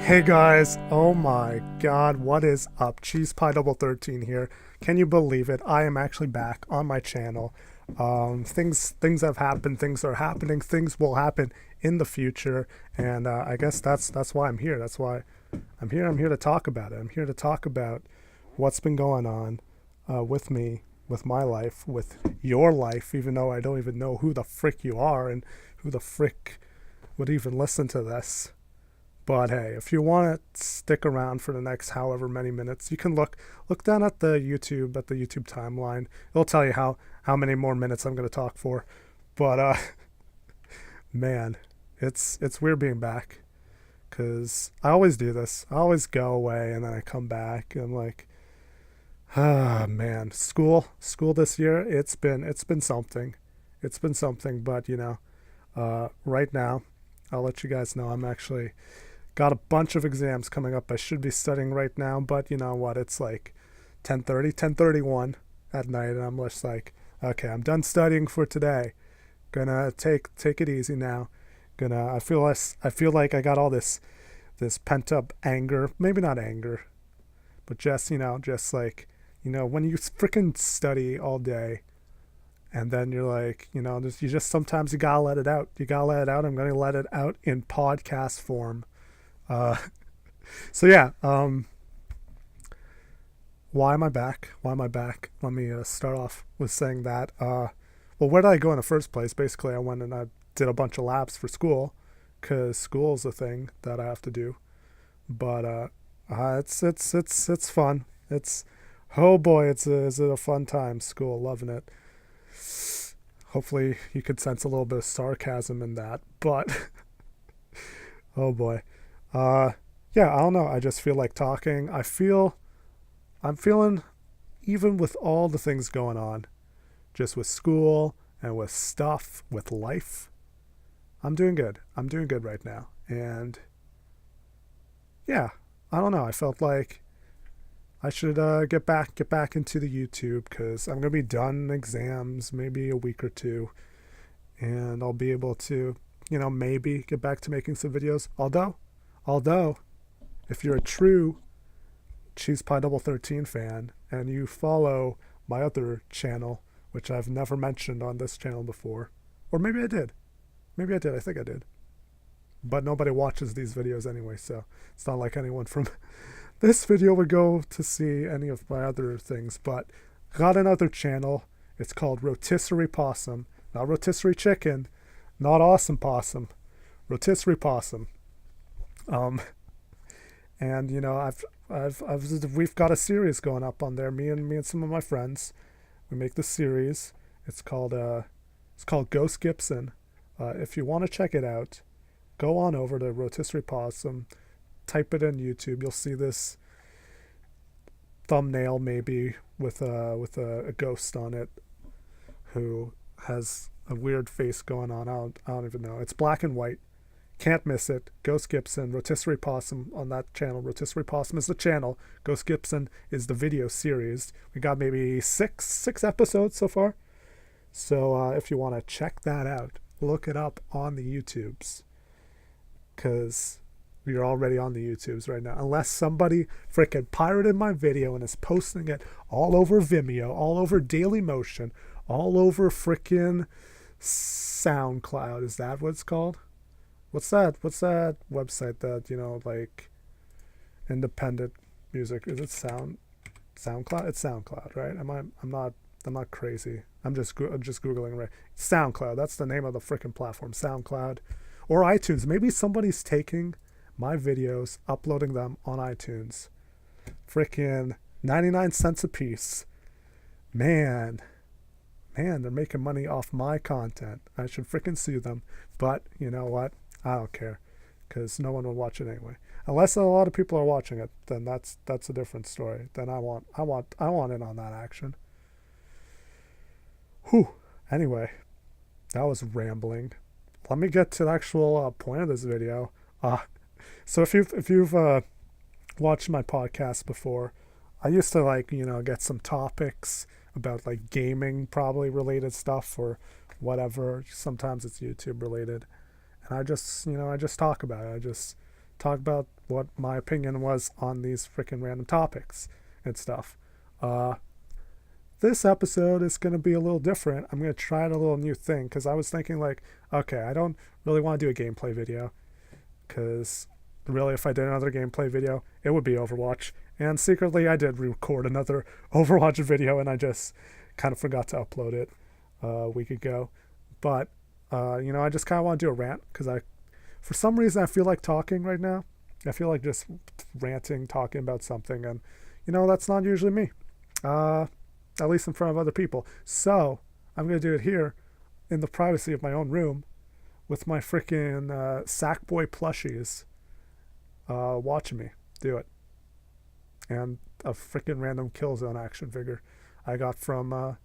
Hey guys, oh my god, what is up? Cheese Pie Double 13 here. Can you believe it? I am actually back on my channel. Things have happened, things are happening, things will happen in the future, and I guess that's why I'm here. That's why I'm here. I'm here to talk about it. I'm here to talk about what's been going on with me, with my life, with your life, even though I don't even know who the frick you are and who the frick would even listen to this. But hey, if you want to stick around for the next however many minutes, you can look down at the YouTube timeline. It'll tell you how many more minutes I'm going to talk for. But man, it's weird being back, cuz I always do this. I always go away and then I come back and I'm like, ah man, school this year, it's been something. It's been something, but right now I'll let you guys know I'm actually got a bunch of exams coming up. I should be studying right now, but you know what? It's like 10:30, 10:31 at night, and I'm just like, okay, I'm done studying for today. Gonna take it easy now. I feel like I got all this pent up anger. Maybe not anger, but just like when you freaking study all day, and then you're like, you just sometimes you gotta let it out. You gotta let it out. I'm gonna let it out in podcast form. Uh, so yeah, why am I back? Why am I back? Let me start off with saying that. Well, where did I go in the first place? Basically, I went and I did a bunch of labs for school, cause school is a thing that I have to do. But it's fun. It's oh boy, it's a fun time. School, loving it. Hopefully, you could sense a little bit of sarcasm in that, but oh boy. Uh, yeah, I don't know. I just feel like talking. I'm feeling, even with all the things going on, just with school and with stuff, with life, I'm doing good. I'm doing good right now. And yeah, I don't know. I felt like I should get back into the YouTube because I'm gonna be done exams maybe a week or two, and I'll be able to, maybe get back to making some videos. Although, if you're a true Cheese Pie Double 13 fan and you follow my other channel, which I've never mentioned on this channel before, or maybe I did. Maybe I did. I think I did. But nobody watches these videos anyway, so it's not like anyone from this video would go to see any of my other things. But got another channel. It's called Rotisserie Possum. Not Rotisserie Chicken. Not Awesome Possum. Rotisserie Possum. Um, and we've got a series going up on there. Me and some of my friends, we make the series. It's called Ghost Gibson. If you want to check it out, go on over to Rotisserie Possum. Type it in YouTube. You'll see this thumbnail maybe with a ghost on it who has a weird face going on. I don't even know. It's black and white. Can't miss it. Ghost Gibson, Rotisserie Possum on that channel. Rotisserie Possum is the channel. Ghost Gibson is the video series. We got maybe six episodes so far. So if you want to check that out, look it up on the YouTubes. Because we are already on the YouTubes right now. Unless somebody freaking pirated my video and is posting it all over Vimeo, all over Dailymotion, all over freaking SoundCloud. Is that what it's called? What's that? What's that website that like independent music? Is it SoundCloud? It's SoundCloud, right? I'm not crazy. I'm just googling right. SoundCloud. That's the name of the freaking platform. SoundCloud or iTunes. Maybe somebody's taking my videos, uploading them on iTunes. Freaking 99 cents a piece. Man, they're making money off my content. I should freaking sue them. But you know what? I don't care, because no one will watch it anyway. Unless a lot of people are watching it, then that's a different story. Then I want in on that action. Whew. Anyway, that was rambling. Let me get to the actual point of this video. So if you've watched my podcast before, I used to get some topics about like gaming probably related stuff or whatever. Sometimes it's YouTube related. And I just talk about it. I just talk about what my opinion was on these freaking random topics and stuff. This episode is going to be a little different. I'm going to try a little new thing because I was thinking like, okay, I don't really want to do a gameplay video because really if I did another gameplay video, it would be Overwatch. And secretly I did record another Overwatch video and I just kind of forgot to upload it a week ago. But, I just kind of want to do a rant because for some reason I feel like talking right now. I feel like just ranting, talking about something, and, that's not usually me. At least in front of other people. So I'm going to do it here in the privacy of my own room with my freaking Sackboy plushies watching me do it. And a freaking random Killzone action figure I got from a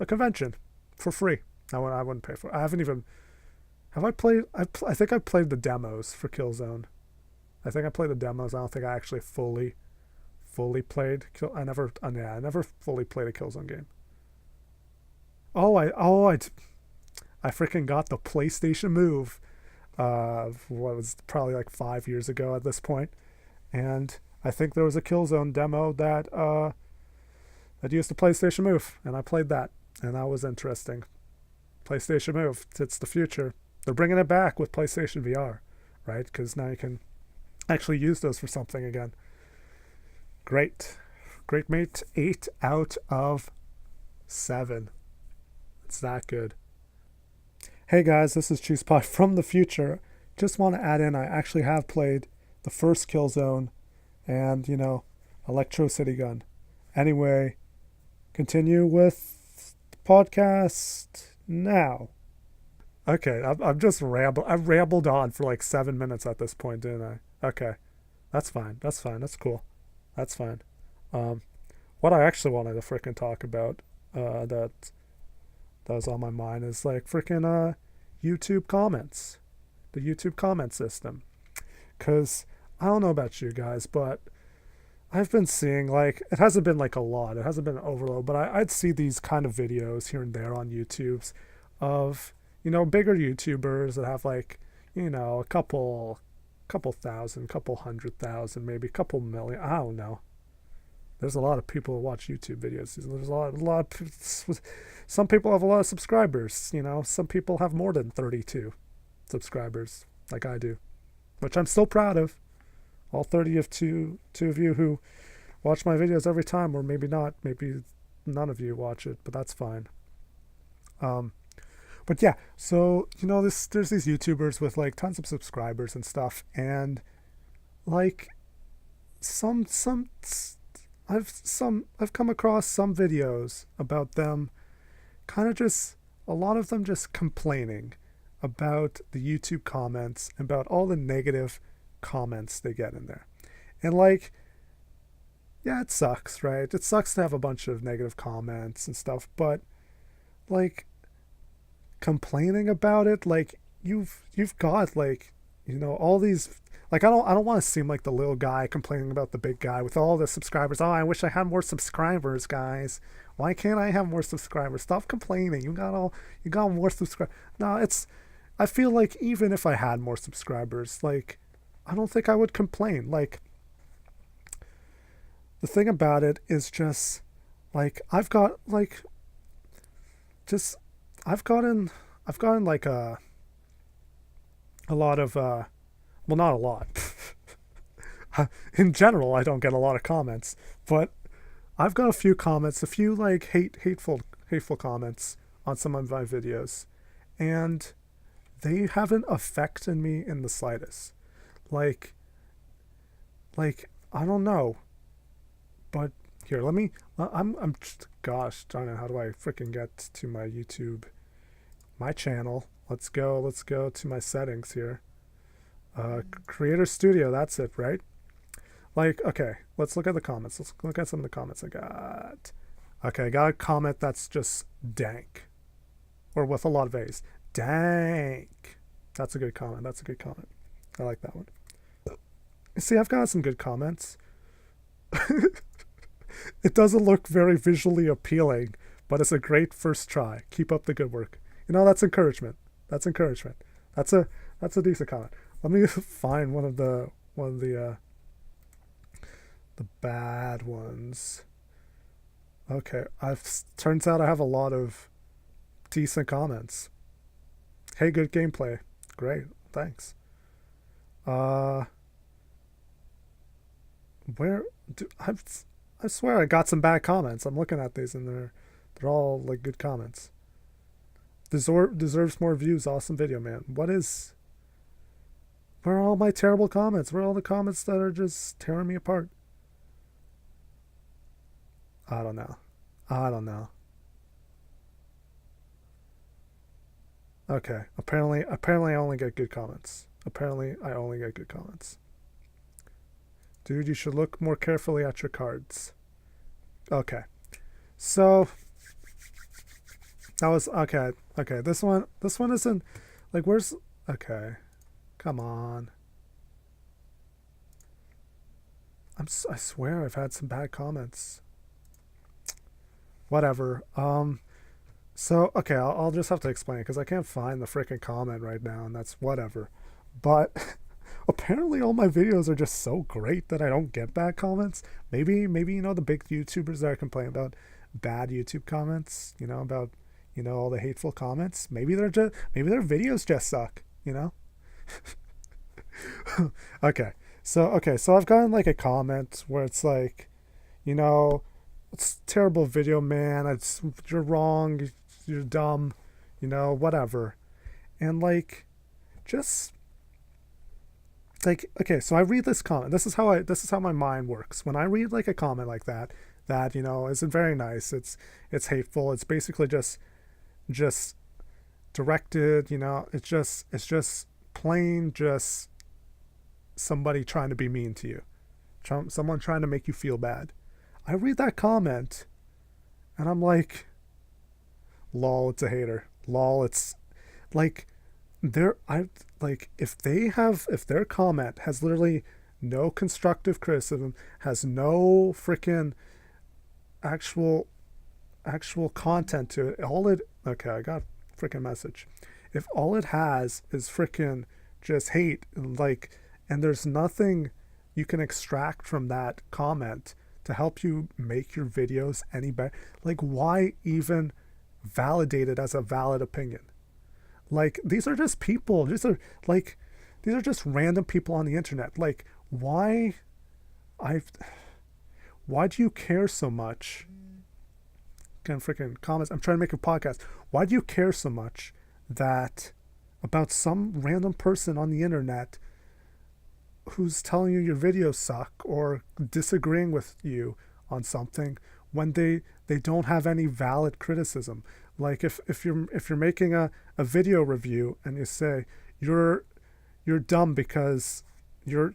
convention for free. I wouldn't pay for it. I haven't even... Have I played... I think I played the demos for Killzone. I think I played the demos. I don't think I actually fully played. I never fully played a Killzone game. I freaking got the PlayStation Move. What was probably like 5 years ago at this point, and I think there was a Killzone demo that used the PlayStation Move, and I played that, and that was interesting. PlayStation Move, it's the future. They're bringing it back with PlayStation VR, right? Because now you can actually use those for something again. Great mate. 8 out of 7. It's that good. Hey guys, this is CheesePie from the future. Just want to add in, I actually have played the first Killzone and, Electro City Gun. Anyway, continue with the podcast now. Okay, I've just I've rambled on for like 7 minutes at this point, didn't I? Okay, that's fine. That's cool. That's fine. What I actually wanted to freaking talk about that was on my mind is like freaking YouTube comments. The YouTube comment system. Because I don't know about you guys, but I've been seeing like, it hasn't been like a lot. It hasn't been an overload, but I'd see these kind of videos here and there on YouTubes of, bigger YouTubers that have like, a couple thousand, couple 100,000, maybe a couple million. I don't know. There's a lot of people who watch YouTube videos. There's a lot of, some people have a lot of subscribers. Some people have more than 32 subscribers, like I do, which I'm still proud of. All 30 of two of you who watch my videos every time, or maybe not. Maybe none of you watch it, but that's fine. But yeah, so there's these YouTubers with like tons of subscribers and stuff, and like I've come across some videos about them kind of just, a lot of them just complaining about the YouTube comments, about all the negative comments they get in there. And like, yeah, it sucks, right? It sucks to have a bunch of negative comments and stuff, but like complaining about it, like you've got like, all these, like I don't want to seem like the little guy complaining about the big guy with all the subscribers. Oh, I wish I had more subscribers, guys. Why can't I have more subscribers? Stop complaining. You got more subscribers. No, I feel like even if I had more subscribers, like I don't think I would complain. Like the thing about it is just like I've gotten like a lot of well, not a lot. In general, I don't get a lot of comments, but I've got a few comments, a few like hateful comments on some of my videos, and they haven't affected me in the slightest. Like I don't know, but here, gosh darn it, how do I freaking get to my YouTube, my channel? Let's go to my settings here. Creator Studio, that's it, right? Like, okay, let's look at the comments. Let's look at some of the comments I got. Okay, I got a comment that's just dank. Or with a lot of A's. Dank. That's a good comment. I like that one. See, I've got some good comments. It doesn't look very visually appealing, but it's a great first try. Keep up the good work. That's encouragement. That's a decent comment. Let me find one of the one of the bad ones. Okay, I've turns out I have a lot of decent comments. Hey, good gameplay. Great, thanks. Uh, where do I swear I got some bad comments. I'm looking at these and they're all like good comments. Deserves more views. Awesome video, man. Where are all my terrible comments? Where are all the comments that are just tearing me apart? I don't know. I don't know. Okay. Apparently I only get good comments. Apparently I only get good comments. Dude, you should look more carefully at your cards. Okay. So that was okay. Okay. This one isn't like where's okay. Come on. I swear I've had some bad comments. Whatever. So okay, I'll just have to explain it because I can't find the freaking comment right now, and that's whatever. But apparently, all my videos are just so great that I don't get bad comments. Maybe you know the big YouTubers that are complaining about bad YouTube comments. You know about all the hateful comments. Maybe their videos just suck. You know. So I've gotten like a comment where it's like, you know, it's a terrible video, man. You're wrong. You're dumb. You know, whatever. And like, just like okay. So I read this comment. This is how my mind works. When I read like a comment like that isn't very nice. It's hateful. It's basically just directed. You know, it's just plain just somebody trying to be mean to you, someone trying to make you feel bad. I read that comment and I'm like, lol, it's a hater. Lol, it's like if their comment has literally no constructive criticism, has no freaking actual actual content to it, okay, I got a freaking message. If all it has is freaking just hate and there's nothing you can extract from that comment to help you make your videos any better. Like, why even validate it as a valid opinion? Like, these are just people. These are just random people on the internet. Like, I why do you care so much? Again, freaking comments. I'm trying to make a podcast. Why do you care so much that about some random person on the internet who's telling you your videos suck or disagreeing with you on something when they don't have any valid criticism? Like if you're making a video review and you say you're dumb because your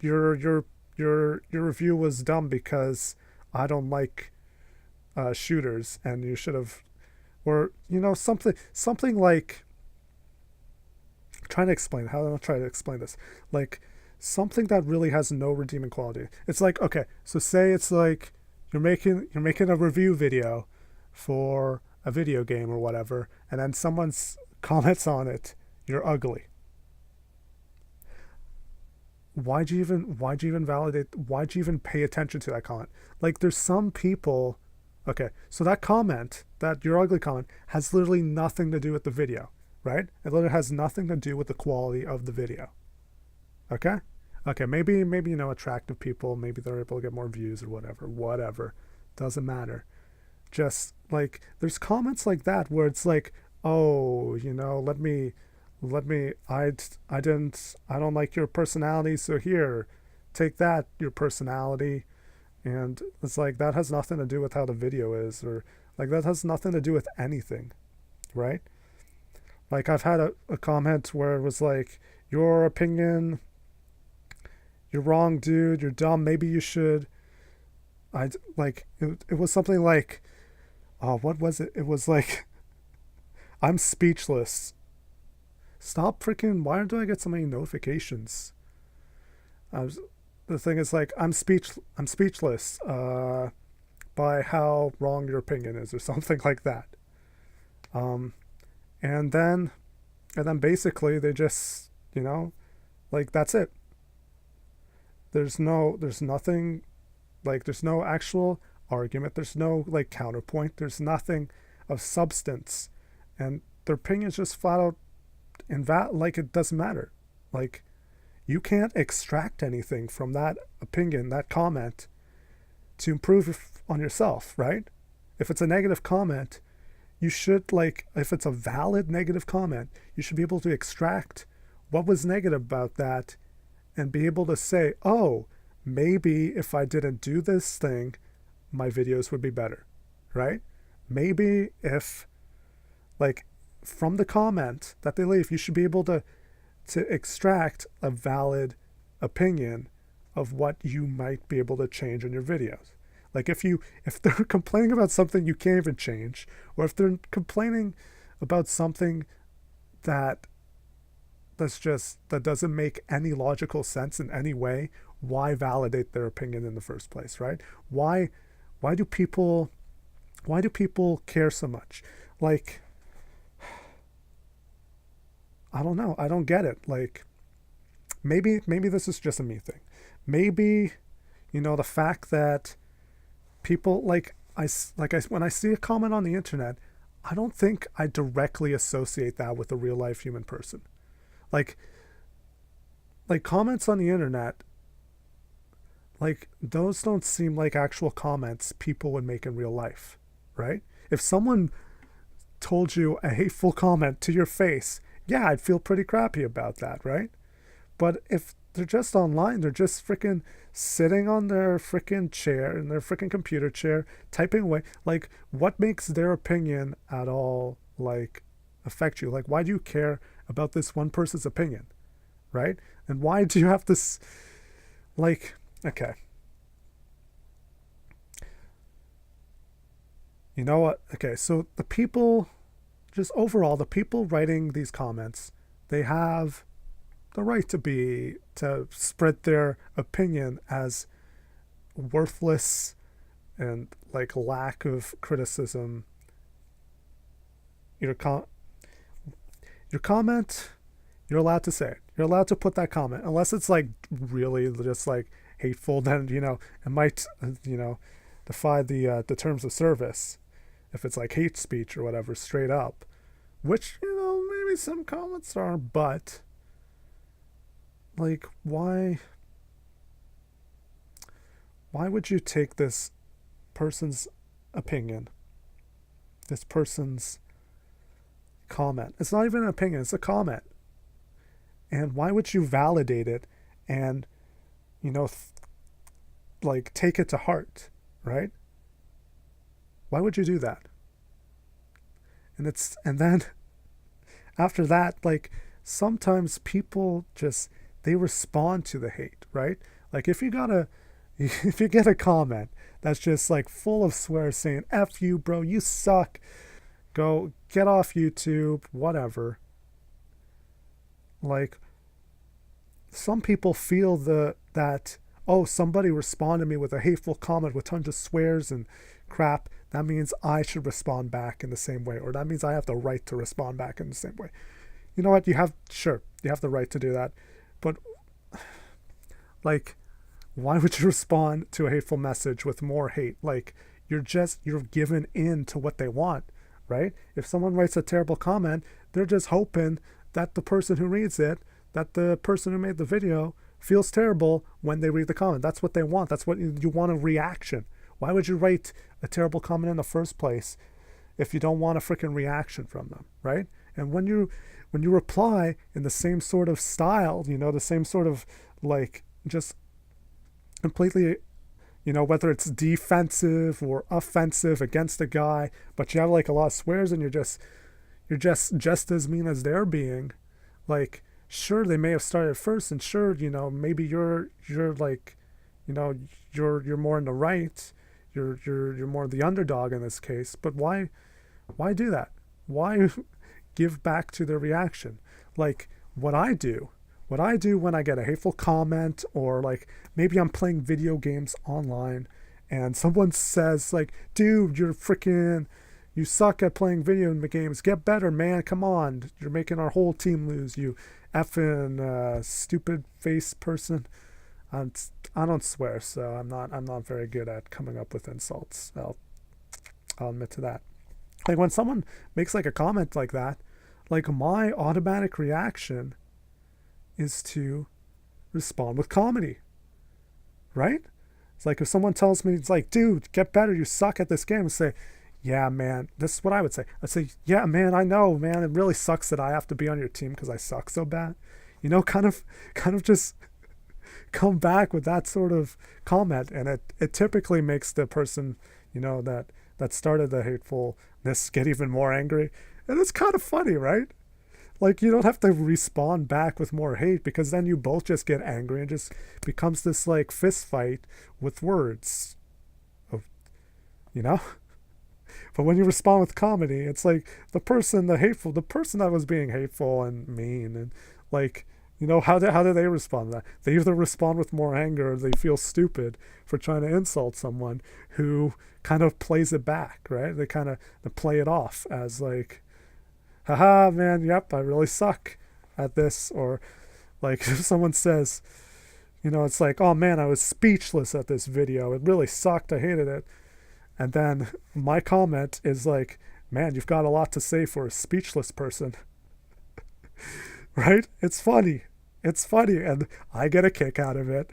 review was dumb because I don't like shooters and you should have, or something like, trying to explain how do I try to explain this, like something that really has no redeeming quality. It's like, okay, so say it's like you're making a review video for a video game or whatever, and then someone's comments on it, you're ugly. Why'd you even validate? Why'd you even pay attention to that comment? Like, there's some people. Okay, so that comment, that you're ugly comment, has literally nothing to do with the video, right? It literally has nothing to do with the quality of the video. Okay? Okay, maybe attractive people, maybe they're able to get more views or whatever. Doesn't matter. Just like there's comments like that where it's like, oh, I don't like your personality, so here, take that, your personality. And it's like that has nothing to do with how the video is, or like that has nothing to do with anything, right? Like I've had a comment where it was like, your opinion, you're wrong, dude, you're dumb, maybe you should. It was something like, oh, what was it? It was like, I'm speechless. Stop freaking, why do I get so many notifications? The thing is like, I'm speechless by how wrong your opinion is, or something like that. And then basically they just, like, that's it. there's nothing, like there's no actual argument, there's no like counterpoint, there's nothing of substance, and their opinion is just flat out like it doesn't matter. Like you can't extract anything from that opinion, that comment, to improve on yourself, right? If it's a negative comment, you should, like, if it's a valid negative comment, you should be able to extract what was negative about that and be able to say, oh, maybe if I didn't do this thing, my videos would be better, right? Maybe if, like, from the comment that they leave, you should be able to extract a valid opinion of what you might be able to change in your videos. Like if they're complaining about something you can't even change, or if they're complaining about something that that doesn't make any logical sense in any way, why validate their opinion in the first place, right? Why do people care so much? Like, I don't know. I don't get it. Like, maybe this is just a me thing. Maybe, the fact that people when I see a comment on the internet, I don't think I directly associate that with a real life human person. Like comments on the internet, like those don't seem like actual comments people would make in real life, right? If someone told you a hateful comment to your face, yeah, I'd feel pretty crappy about that, right? But if they're just online, they're just freaking sitting on their freaking chair, in their freaking computer chair, typing away. Like, what makes their opinion at all, like, affect you? Like, why do you care about this one person's opinion, right? And why do you have this, like, okay. You know what? Okay, so the people, just overall, the people writing these comments, they have the right to spread their opinion as worthless and like lack of criticism. Your comment, you're allowed to say it. You're allowed to put that comment, unless it's like really just like hateful. Then it might defy the terms of service if it's like hate speech or whatever, straight up. Which maybe some comments are, but like why would you take this person's opinion, this person's comment? It's not even an opinion, it's a comment. And why would you validate it and like take it to heart, right? Why would you do that? And then after that, like, sometimes people just, they respond to the hate, right? Like if you get a comment that's just like full of swears saying F you, bro, you suck, go get off YouTube, whatever. Like, some people feel that oh, somebody responded to me with a hateful comment with tons of swears and crap, that means I should respond back in the same way, or that means I have the right to respond back in the same way. You know what? You have the right to do that, but like, why would you respond to a hateful message with more hate? Like, you're given in to what they want, right? If someone writes a terrible comment, they're just hoping that the person who reads it, that the person who made the video feels terrible when they read the comment. That's what they want. That's what you want, a reaction. Why would you write a terrible comment in the first place if you don't want a freaking reaction from them, right? And when you reply in the same sort of style, the same sort of, like, just completely, whether it's defensive or offensive against a guy, but you have like a lot of swears and you're just as mean as they're being, like, sure, they may have started first, and sure, maybe you're like, you're more in the right, you're more the underdog in this case, but why do that? Why give back to their reaction? Like, what I do when I get a hateful comment, or like maybe I'm playing video games online and someone says like, dude, you suck at playing video games, get better, man, come on, you're making our whole team lose, you effing stupid face person. I'm, I don't swear, so I'm not very good at coming up with insults. I'll admit to that. Like when someone makes like a comment like that, like my automatic reaction is to respond with comedy, right? It's like if someone tells me, it's like, dude, get better, you suck at this game, I say, yeah, man, this is what I would say. I'd say, yeah, man, I know, man, it really sucks that I have to be on your team because I suck so bad. You know, kind of just come back with that sort of comment, and it typically makes the person, you know, that started the hatefulness get even more angry. And it's kind of funny, right? Like you don't have to respond back with more hate because then you both just get angry and just becomes this like fist fight with words. Of, you know? But when you respond with comedy, it's like the person that was being hateful and mean and like, you know, how do they respond to that? They either respond with more anger or they feel stupid for trying to insult someone who kind of plays it back, right? They play it off as like, haha, man, yep, I really suck at this. Or like if someone says, you know, it's like, oh man, I was speechless at this video. It really sucked. I hated it. And then my comment is like, man, you've got a lot to say for a speechless person. Right? It's funny. It's funny. And I get a kick out of it.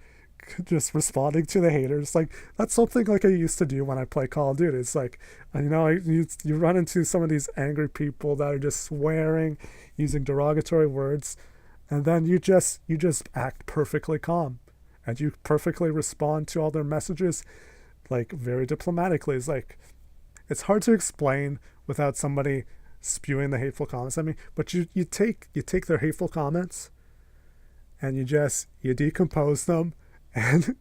Just responding to the haters. Like, that's something like I used to do when I play Call of Duty. It's like, you know, you run into some of these angry people that are just swearing, using derogatory words. And then you just act perfectly calm. And you perfectly respond to all their messages like very diplomatically. It's like it's hard to explain without somebody spewing the hateful comments at me. But you take their hateful comments and you decompose them, and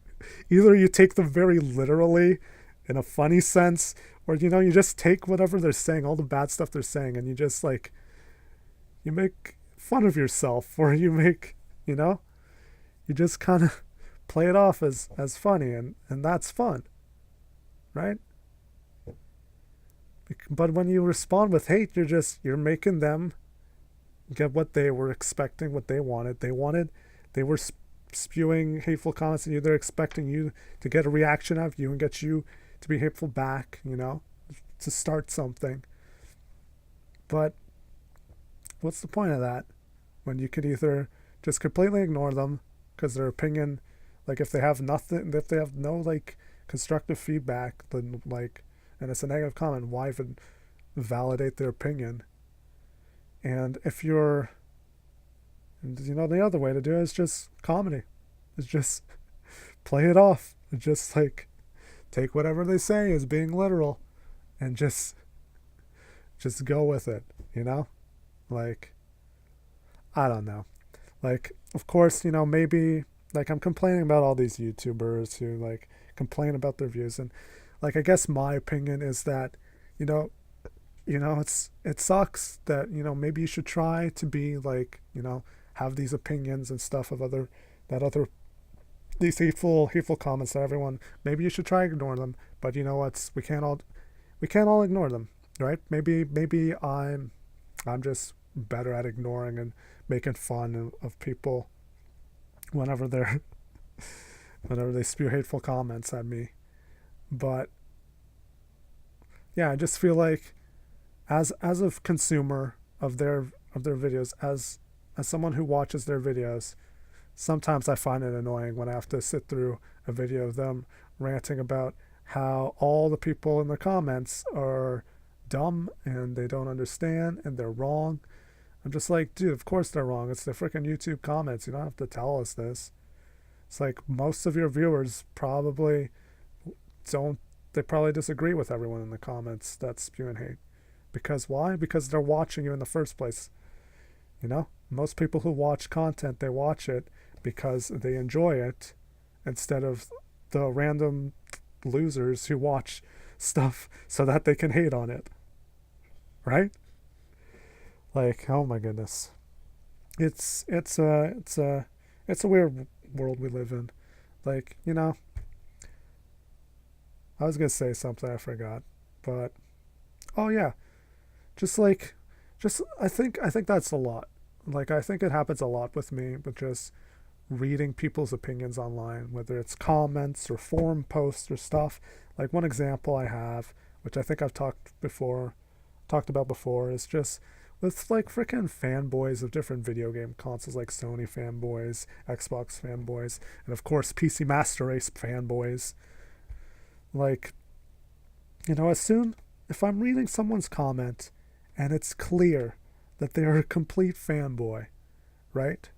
either you take them very literally in a funny sense, or you know, you just take whatever they're saying, all the bad stuff they're saying, and you just like you make fun of yourself, or you make, you know, you just kind of play it off as funny, and that's fun, right? But when you respond with hate, you're making them get what they were expecting, what they wanted. They were spewing hateful comments at you. They're expecting you to get a reaction out of you and get you to be hateful back, you know, to start something. But what's the point of that when you could either just completely ignore them because their opinion, like if they have no like constructive feedback, then like, and it's a negative comment, why even validate their opinion? And if you're, you know, the other way to do it is just comedy. It's just play it off. It's just like take whatever they say as being literal and just go with it, you know? Like, I don't know. Like, of course, you know, maybe like I'm complaining about all these YouTubers who like complain about their views, and like I guess my opinion is that, you know, it sucks that, you know, maybe you should try to be like, you know, have these opinions and stuff of other these hateful comments that everyone, maybe you should try to ignore them, but you know what, we can't all ignore them, right? Maybe I'm just better at ignoring and making fun of people whenever they spew hateful comments at me. But yeah, I just feel like as a consumer of their videos, as someone who watches their videos, sometimes I find it annoying when I have to sit through a video of them ranting about how all the people in the comments are dumb and they don't understand and they're wrong. I'm just like, dude, of course they're wrong. It's the freaking YouTube comments. You don't have to tell us this. It's like most of your viewers probably they probably disagree with everyone in the comments that's spewing hate. Because why? Because they're watching you in the first place. You know? Most people who watch content, they watch it because they enjoy it instead of the random losers who watch stuff so that they can hate on it. Right? Like, oh my goodness. It's a weird world we live in. Like, you know, I was going to say something I forgot, but oh yeah. I think that's a lot. Like I think it happens a lot with me, but just reading people's opinions online, whether it's comments or forum posts or stuff. Like one example I have, which I think I've talked about before, is just with like freaking fanboys of different video game consoles, like Sony fanboys, Xbox fanboys, and of course PC Master Race fanboys. Like, if I'm reading someone's comment and it's clear that they're a complete fanboy, right?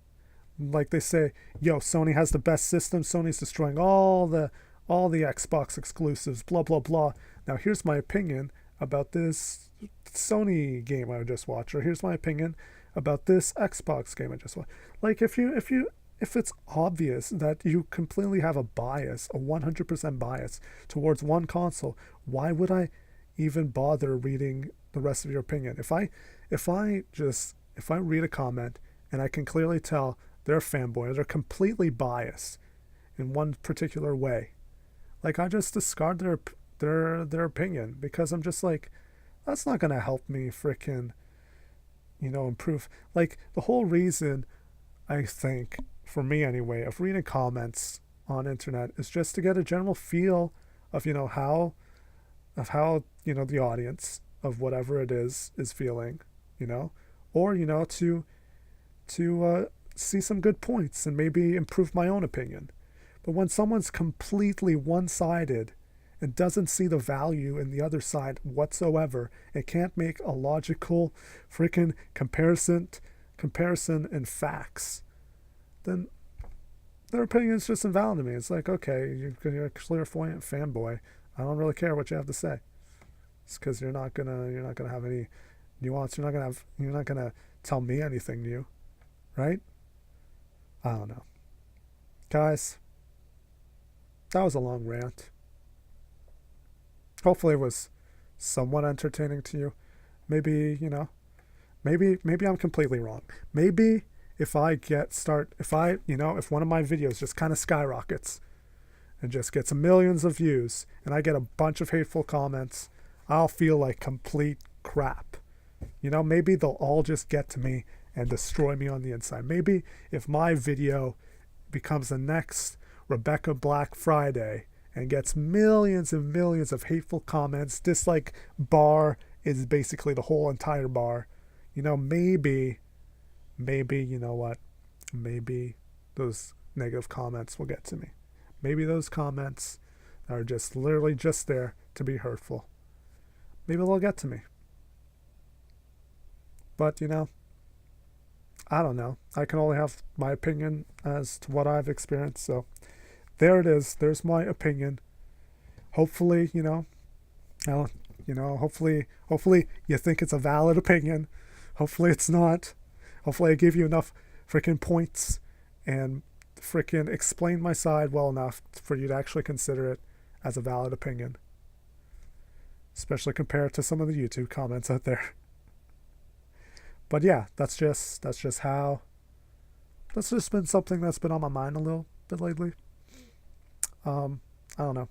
Like they say, yo, Sony has the best system, Sony's destroying all the Xbox exclusives, blah blah blah. Now here's my opinion about this Sony game I just watched, or here's my opinion about this Xbox game I just watched. Like if it's obvious that you completely have a bias, a 100% bias towards one console, why would I even bother reading the rest of your opinion? If I read a comment and I can clearly tell they're a fanboy, they're completely biased in one particular way, like I just discard their opinion, because I'm just like, that's not gonna help me freaking improve. Like the whole reason, I think, for me anyway, of reading comments on internet is just to get a general feel of how the audience of whatever it is feeling, or to see some good points and maybe improve my own opinion. But when someone's completely one-sided and doesn't see the value in the other side whatsoever, it can't make a logical freaking comparison in facts, then their opinion is just invalid to me. It's like, okay, you're a clairvoyant fanboy. I don't really care what you have to say. It's because you're not gonna have any nuance. You're not gonna tell me anything new, right? I don't know, guys. That was a long rant. Hopefully it was somewhat entertaining to you. Maybe maybe I'm completely wrong. Maybe if one of my videos just kind of skyrockets and just gets millions of views and I get a bunch of hateful comments, I'll feel like complete crap. Maybe they'll all just get to me and destroy me on the inside. Maybe if my video becomes the next Rebecca Black Friday and gets millions and millions of hateful comments, dislike bar is basically the whole entire bar, maybe, maybe those negative comments will get to me. Maybe those comments are just literally just there to be hurtful, maybe they'll get to me. But I don't know. I can only have my opinion as to what I've experienced. So there it is. There's my opinion. Hopefully, hopefully you think it's a valid opinion. Hopefully it's not. Hopefully I gave you enough freaking points and freaking explained my side well enough for you to actually consider it as a valid opinion. Especially compared to some of the YouTube comments out there. But yeah, that's just been something that's been on my mind a little bit lately. I don't know.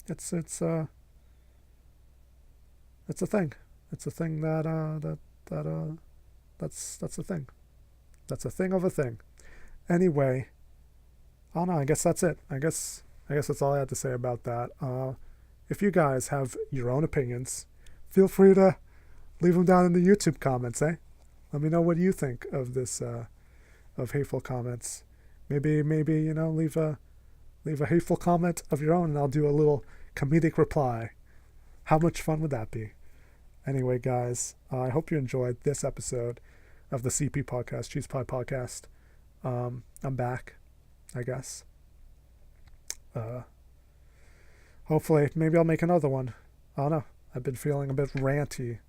It's a thing. It's a thing that's a thing. That's a thing of a thing. Anyway, I don't know. I guess that's it. I guess that's all I had to say about that. If you guys have your own opinions, feel free to leave them down in the YouTube comments, eh? Let me know what you think of this, of hateful comments. Maybe leave a hateful comment of your own, and I'll do a little comedic reply. How much fun would that be? Anyway, guys, I hope you enjoyed this episode of the CP podcast, Cheese Pie Podcast. I'm back, I guess. Hopefully, maybe I'll make another one. I don't know. I've been feeling a bit ranty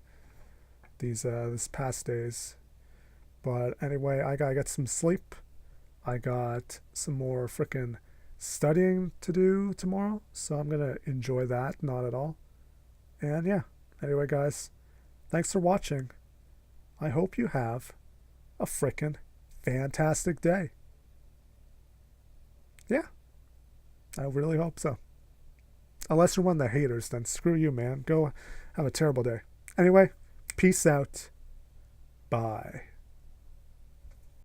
this past days. But anyway, I gotta get some sleep. I got some more frickin' studying to do tomorrow, so I'm gonna enjoy that, not at all. And yeah, anyway, guys, thanks for watching. I hope you have a frickin' fantastic day. Yeah, I really hope so. Unless you're one of the haters, then screw you, man. Go have a terrible day. Anyway, peace out. Bye.